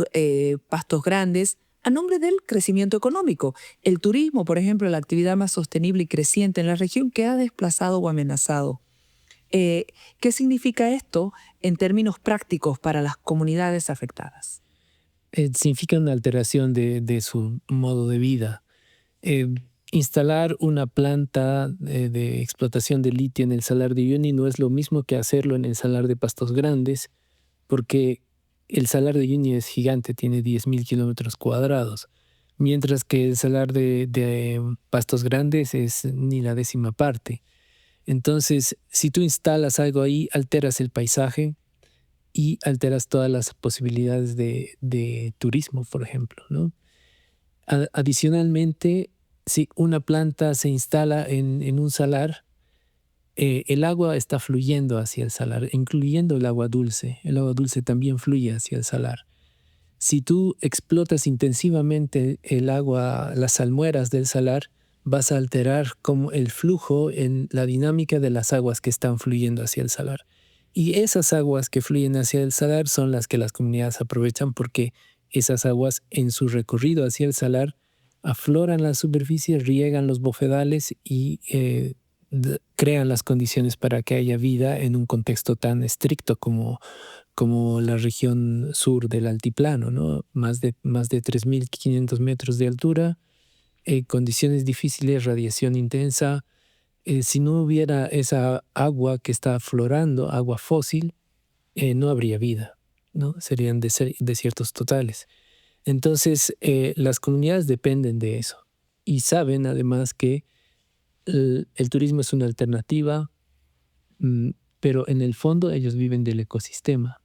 grandes a nombre del crecimiento económico. El turismo, por ejemplo, la actividad más sostenible y creciente en la región, queda desplazado o amenazado. ¿Qué significa esto en términos prácticos para las comunidades afectadas? Significa una alteración de su modo de vida. Instalar una planta de explotación de litio en el Salar de Uyuni no es lo mismo que hacerlo en el Salar de Pastos Grandes, porque el salar de Uyuni es gigante, tiene 10.000 kilómetros cuadrados, mientras que el salar de Pastos Grandes es ni la décima parte. Entonces, si tú instalas algo ahí, alteras el paisaje y alteras todas las posibilidades de turismo, por ejemplo, ¿no? Adicionalmente, si una planta se instala en un salar, el agua está fluyendo hacia el salar, incluyendo el agua dulce. El agua dulce también fluye hacia el salar. Si tú explotas intensivamente el agua, las salmueras del salar, vas a alterar como el flujo en la dinámica de las aguas que están fluyendo hacia el salar. Y esas aguas que fluyen hacia el salar son las que las comunidades aprovechan porque esas aguas en su recorrido hacia el salar afloran la superficie, riegan los bofedales y crean las condiciones para que haya vida en un contexto tan estricto como la región sur del altiplano, ¿no? Más de 3.500 metros de altura, condiciones difíciles, radiación intensa. Si no hubiera esa agua que está aflorando, agua fósil, no habría vida, ¿no? Serían desiertos totales. Entonces, las comunidades dependen de eso y saben además que el turismo es una alternativa, pero en el fondo ellos viven del ecosistema.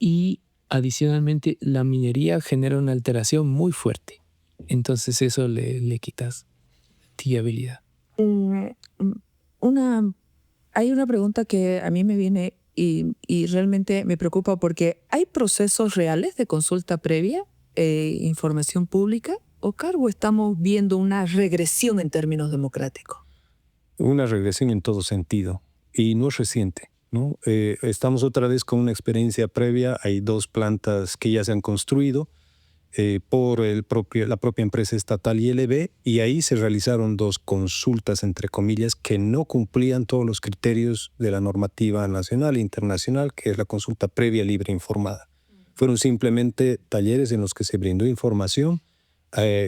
Y adicionalmente la minería genera una alteración muy fuerte. Entonces eso le quitas viabilidad. Hay una pregunta que a mí me viene y realmente me preocupa porque ¿hay procesos reales de consulta previa, información pública? ¿O cargo estamos viendo una regresión en términos democráticos? Una regresión en todo sentido y no es reciente, ¿no? Estamos otra vez con una experiencia previa. Hay 2 plantas que ya se han construido por la propia empresa estatal ILB y ahí se realizaron 2 consultas, entre comillas, que no cumplían todos los criterios de la normativa nacional e internacional, que es la consulta previa libre informada. Fueron simplemente talleres en los que se brindó información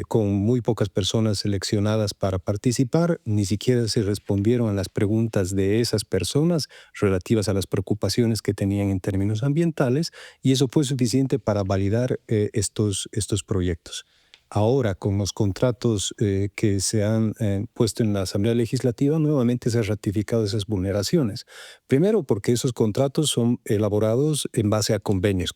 con muy pocas personas seleccionadas para participar. Ni siquiera se respondieron a las preguntas de esas personas relativas a las preocupaciones que tenían en términos ambientales y eso fue suficiente para validar estos proyectos. Ahora, con los contratos que se han puesto en la Asamblea Legislativa, nuevamente se han ratificado esas vulneraciones. Primero, porque esos contratos son elaborados en base a convenios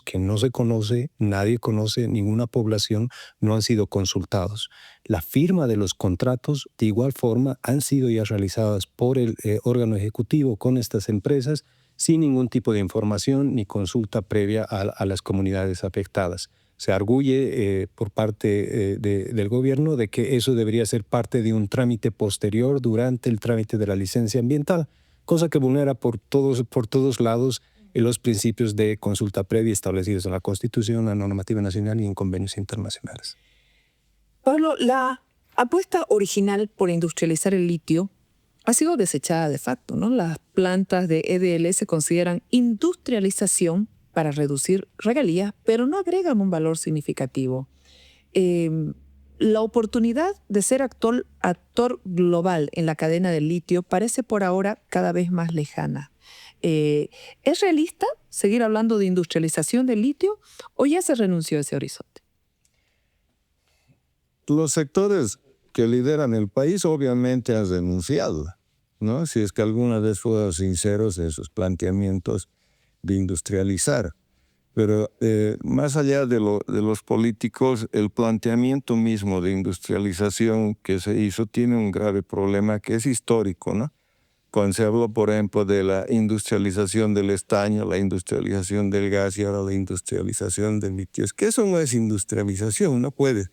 que no se conoce, nadie conoce, ninguna población, no han sido consultados. La firma de los contratos, de igual forma, han sido ya realizadas por el órgano ejecutivo con estas empresas sin ningún tipo de información ni consulta previa a las comunidades afectadas. Se arguye por parte del gobierno de que eso debería ser parte de un trámite posterior durante el trámite de la licencia ambiental, cosa que vulnera por todos lados los principios de consulta previa establecidos en la Constitución, la normativa nacional y en convenios internacionales. Pablo, la apuesta original por industrializar el litio ha sido desechada de facto, ¿no? Las plantas de EDL se consideran industrialización para reducir regalías, pero no agregan un valor significativo. La oportunidad de ser actor global en la cadena del litio parece por ahora cada vez más lejana. ¿Es realista seguir hablando de industrialización del litio o ya se renunció a ese horizonte? Los sectores que lideran el país obviamente han renunciado, ¿no? Si es que alguna vez fueron sinceros en sus planteamientos de industrializar. Pero más allá de los políticos, el planteamiento mismo de industrialización que se hizo tiene un grave problema que es histórico, ¿no? Cuando se habló, por ejemplo, de la industrialización del estaño, la industrialización del gas y ahora la industrialización del litio, es que eso no es industrialización, no puede.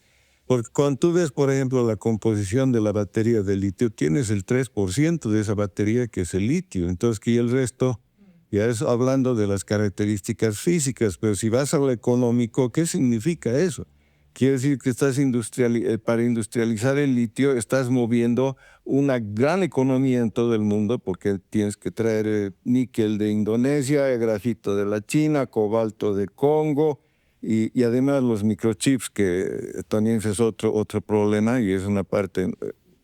Porque cuando tú ves, por ejemplo, la composición de la batería de litio, tienes el 3% de esa batería que es el litio, entonces que el resto ya es hablando de las características físicas, pero si vas a lo económico, ¿qué significa eso? Quiere decir que para industrializar el litio estás moviendo una gran economía en todo el mundo porque tienes que traer níquel de Indonesia, grafito de la China, cobalto de Congo y además los microchips, que también es otro problema y es una parte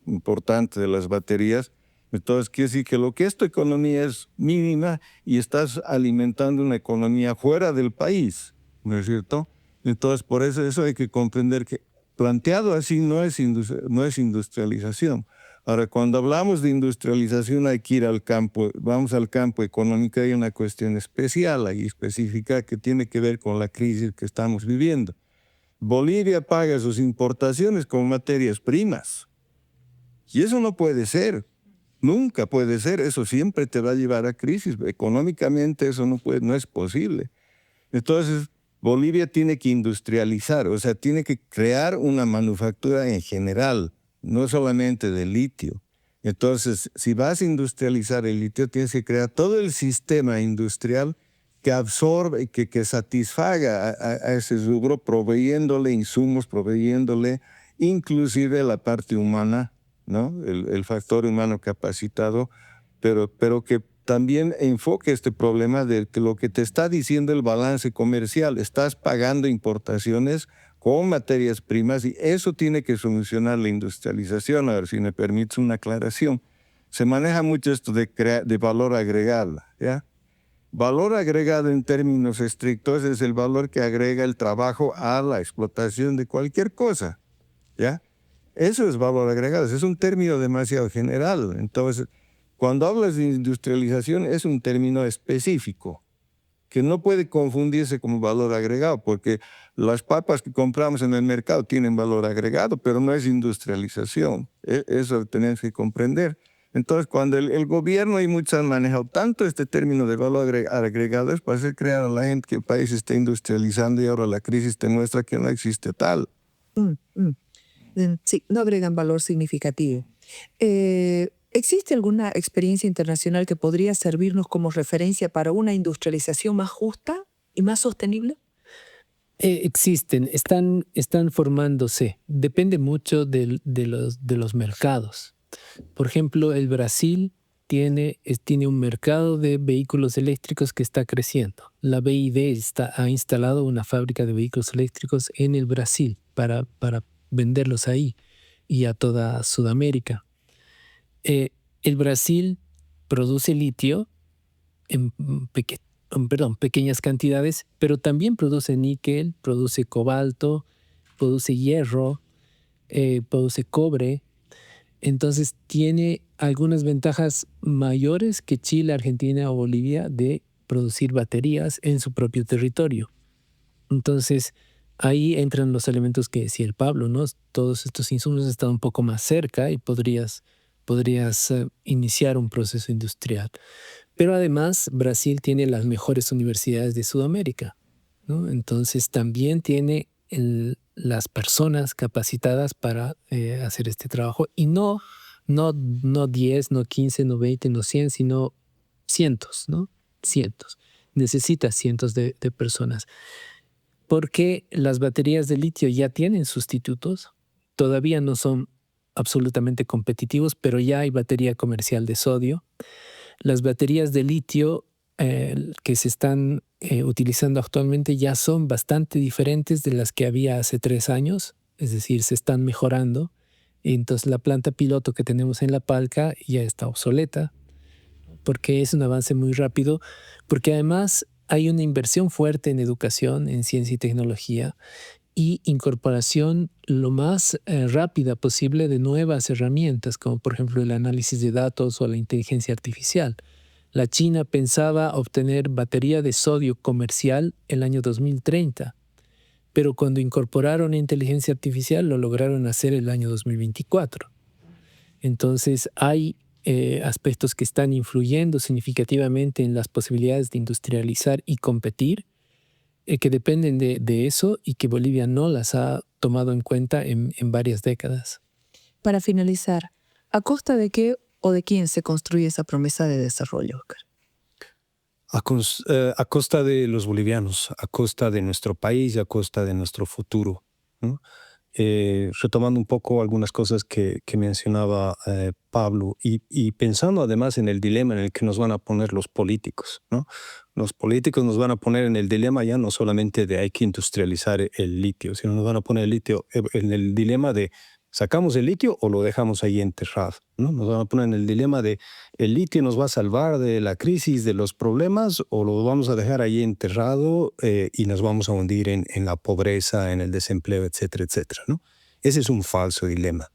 importante de las baterías. Entonces, quiere decir que lo que es tu economía es mínima y estás alimentando una economía fuera del país, ¿no es cierto? Entonces, por eso hay que comprender que planteado así no es industrialización. Ahora, cuando hablamos de industrialización hay que ir al campo, vamos al campo económico, hay una cuestión especial ahí, específica, que tiene que ver con la crisis que estamos viviendo. Bolivia paga sus importaciones con materias primas. Y eso no puede ser. Nunca puede ser. Eso siempre te va a llevar a crisis. Económicamente eso no es posible. Entonces, Bolivia tiene que industrializar, o sea, tiene que crear una manufactura en general, no solamente de litio. Entonces, si vas a industrializar el litio, tienes que crear todo el sistema industrial que absorbe y que satisfaga a ese rubro, proveyéndole insumos, proveyéndole inclusive la parte humana, ¿no? El factor humano capacitado, pero que también enfoque este problema de que lo que te está diciendo el balance comercial, estás pagando importaciones con materias primas y eso tiene que solucionar la industrialización. A ver si me permites una aclaración. Se maneja mucho esto de valor agregado, ¿ya? Valor agregado en términos estrictos es el valor que agrega el trabajo a la explotación de cualquier cosa, ¿ya? Eso es valor agregado, es un término demasiado general. Entonces, cuando hablas de industrialización es un término específico que no puede confundirse como valor agregado, porque las papas que compramos en el mercado tienen valor agregado, pero no es industrialización. Eso tenemos que comprender. Entonces, cuando el gobierno y muchos han manejado tanto este término de valor agregado, es para hacer creer a la gente que el país está industrializando y ahora la crisis te muestra que no existe tal. Sí, no agregan valor significativo. ¿Existe alguna experiencia internacional que podría servirnos como referencia para una industrialización más justa y más sostenible? Existen, están formándose. Depende mucho de los mercados. Por ejemplo, el Brasil tiene un mercado de vehículos eléctricos que está creciendo. La BYD ha instalado una fábrica de vehículos eléctricos en el Brasil para venderlos ahí y a toda Sudamérica. El Brasil produce litio en pequeñas cantidades, pero también produce níquel, produce cobalto, produce hierro, produce cobre. Entonces tiene algunas ventajas mayores que Chile, Argentina o Bolivia de producir baterías en su propio territorio. Entonces ahí entran los elementos que decía el Pablo, ¿no? Todos estos insumos están un poco más cerca y podrías iniciar un proceso industrial. Pero además Brasil tiene las mejores universidades de Sudamérica, ¿no? Entonces también tiene las personas capacitadas para hacer este trabajo y no 10, no 15, no 20, no 100, sino cientos, ¿no? Cientos. Necesita cientos de personas. Porque las baterías de litio ya tienen sustitutos, todavía no son absolutamente competitivos, pero ya hay batería comercial de sodio. Las baterías de litio que se están utilizando actualmente ya son bastante diferentes de las que había hace 3 años, es decir, se están mejorando. Y entonces la planta piloto que tenemos en La Palca ya está obsoleta, porque es un avance muy rápido, porque además hay una inversión fuerte en educación, en ciencia y tecnología, y incorporación lo más rápida posible de nuevas herramientas, como por ejemplo el análisis de datos o la inteligencia artificial. La China pensaba obtener batería de sodio comercial el año 2030, pero cuando incorporaron inteligencia artificial lo lograron hacer el año 2024. Entonces hay aspectos que están influyendo significativamente en las posibilidades de industrializar y competir, que dependen de eso y que Bolivia no las ha tomado en cuenta en varias décadas. Para finalizar, ¿a costa de qué o de quién se construye esa promesa de desarrollo, Oscar? A costa de los bolivianos, a costa de nuestro país y a costa de nuestro futuro, ¿no? Retomando un poco algunas cosas que mencionaba Pablo y pensando además en el dilema en el que nos van a poner los políticos, ¿no? Los políticos nos van a poner en el dilema ya no solamente de hay que industrializar el litio, sino nos van a poner el litio en el dilema de ¿Sacamos el litio o lo dejamos ahí enterrado? ¿No? Nos van a poner en el dilema de ¿el litio nos va a salvar de la crisis, de los problemas, o lo vamos a dejar ahí enterrado y nos vamos a hundir en la pobreza, en el desempleo, etcétera, etcétera, ¿no? Ese es un falso dilema.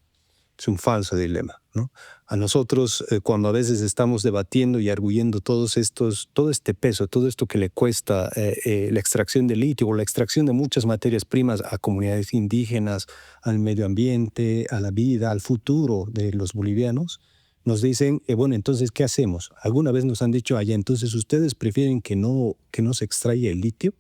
Es un falso dilema, ¿no? A nosotros, cuando a veces estamos debatiendo y arguyendo todo este peso, todo esto que le cuesta la extracción de litio o la extracción de muchas materias primas a comunidades indígenas, al medio ambiente, a la vida, al futuro de los bolivianos, nos dicen, bueno, entonces, ¿qué hacemos? Alguna vez nos han dicho, entonces, ¿ustedes prefieren que no se extraiga el litio?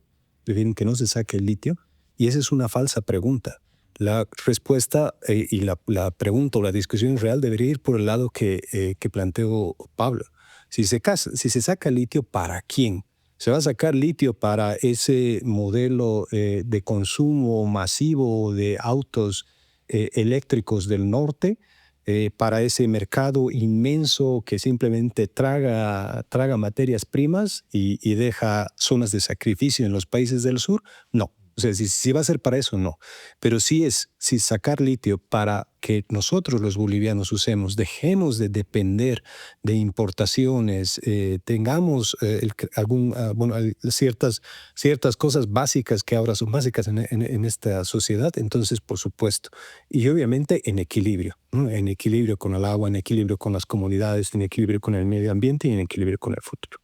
¿Prefieren que no se saque el litio? Y esa es una falsa pregunta. La respuesta y la pregunta o la discusión real debería ir por el lado que planteó Pablo. Si se saca litio, ¿para quién? ¿Se va a sacar litio para ese modelo de consumo masivo de autos eléctricos del norte? ¿Para ese mercado inmenso que simplemente traga materias primas y deja zonas de sacrificio en los países del sur? No. O sea, si va a ser para eso, no. Pero si sacar litio para que nosotros los bolivianos usemos, dejemos de depender de importaciones, tengamos ciertas cosas básicas que ahora son básicas en esta sociedad, entonces, por supuesto. Y obviamente en equilibrio, ¿no? En equilibrio con el agua, en equilibrio con las comunidades, en equilibrio con el medio ambiente y en equilibrio con el futuro.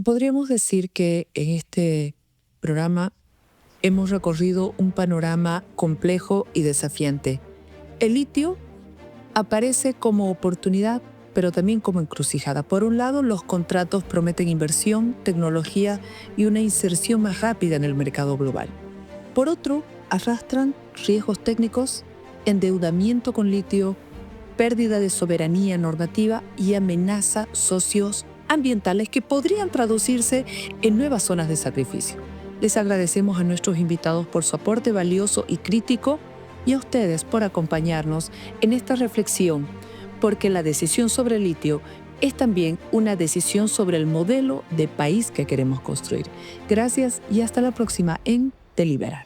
Podríamos decir que en este programa hemos recorrido un panorama complejo y desafiante. El litio aparece como oportunidad, pero también como encrucijada. Por un lado, los contratos prometen inversión, tecnología y una inserción más rápida en el mercado global. Por otro, arrastran riesgos técnicos, endeudamiento con litio, pérdida de soberanía normativa y amenaza socioambientales que podrían traducirse en nuevas zonas de sacrificio. Les agradecemos a nuestros invitados por su aporte valioso y crítico y a ustedes por acompañarnos en esta reflexión, porque la decisión sobre el litio es también una decisión sobre el modelo de país que queremos construir. Gracias y hasta la próxima en Deliberar.